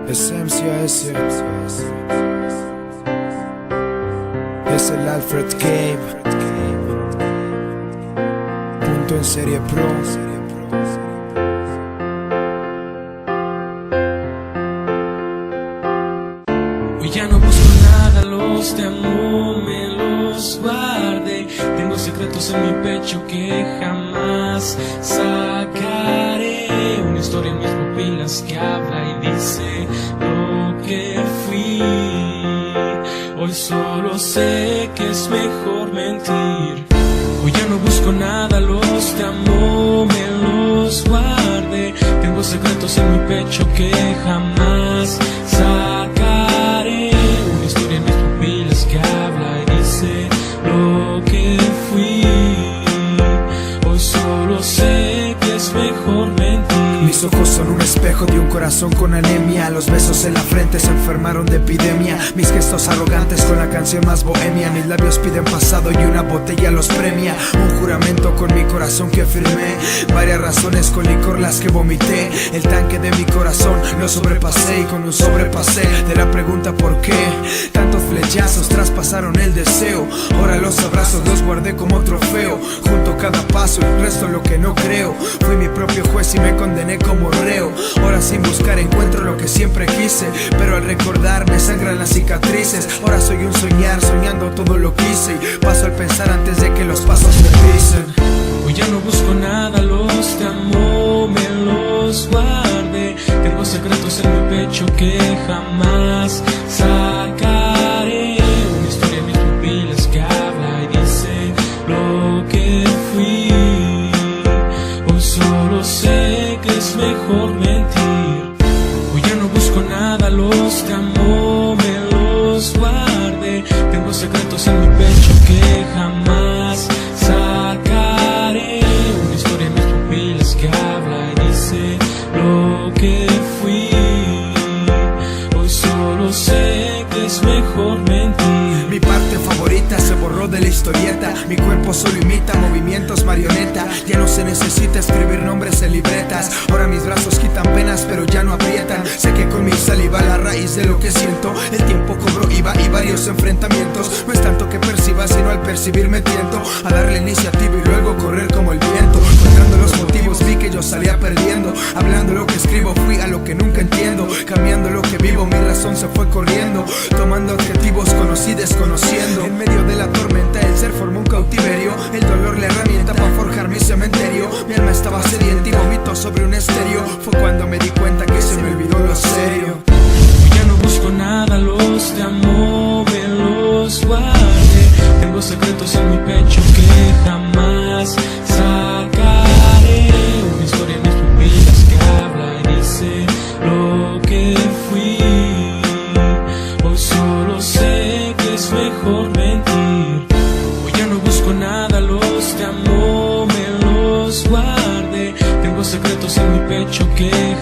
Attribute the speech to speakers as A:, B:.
A: Es MCAS, es el Alfred Game, punto en serie pro.
B: Hoy ya no busco nada, los de amor me los guardé. Tengo secretos en mi pecho que jamás sacaré. Una historia en mis pupilas que habla y dice lo que fui. Hoy solo sé que es mejor mentir. Hoy ya no busco nada, los de amor me los guardé. Tengo secretos en mi pecho que jamás sacaré. Una historia en mis pupilas que habla y dice lo que fui. Hoy solo sé que es mejor mentir.
A: Mis ojos son un espejo de un corazón con anemia. Los besos en la frente se enfermaron de epidemia. Mis gestos arrogantes con la canción más bohemia. Mis labios piden pasado y una botella los premia. Un juramento con mi corazón que firmé. Varias razones con licor las que vomité. El tanque de mi corazón lo sobrepasé. Y con un sobrepasé de la pregunta por qué. Tantos flechazos traspasaron el deseo. Ahora los abrazos los guardé como trofeo. Junto cada paso y el resto lo que no creo. Fui mi propio juez y me condené como reo. Ahora sin buscar encuentro lo que siempre quise, pero al recordar me sangran las cicatrices. Ahora soy un soñar, soñando todo lo que hice. Y paso al pensar antes de que los pasos me pisen.
B: Hoy ya no busco nada, los de amor me los guardé. Tengo secretos en mi pecho que jamás sacaré. Una historia en mis pupilas que habla y dice lo que fui. Hoy solo sé que es mejor mentir. Hoy ya no busco nada, los de amor me los guardé. Tengo secretos en mi pecho que jamás sacaré. Una historia en mis pupilas que habla y dice lo que fui. Hoy solo sé que es mejor mentir.
A: Mi parte favorita se borró de la historieta. Mi cuerpo solo imita movimientos marioneta. Ya no se necesita escribir nombres en libretas. Ahora mis brazos quitan penas pero ya no aprietan. Sé que con mi saliva la raíz de lo que siento. El tiempo cobró IVA y varios enfrentamientos. No es tanto que perciba sino al percibir me tiento a darle iniciativa y luego correr como el viento. Contando los motivos vi que yo salía perdiendo. Hablando lo que escribo fui a lo que nunca entiendo. Cambiando lo que vivo mi razón se fue corriendo. Tomando objetivos conocí desconociendo. En medio de la tormenta el ser formó un cautiverio. El dolor la herramienta para forjar mi cementerio. Mi alma estaba sedienta y vomito sobre un estéreo. Fue cuando me di cuenta que se me olvidó lo serio.
B: Hoy ya no busco nada, los de amor me los guardé. Tengo secretos en mi pecho que jamás sacaré. Una historia en mis pupilas que habla y dice lo que fui. Hoy solo sé que es mejor mentir. Hoy ya no busco nada, los de amor me los guardé. Tengo secretos en mi pecho que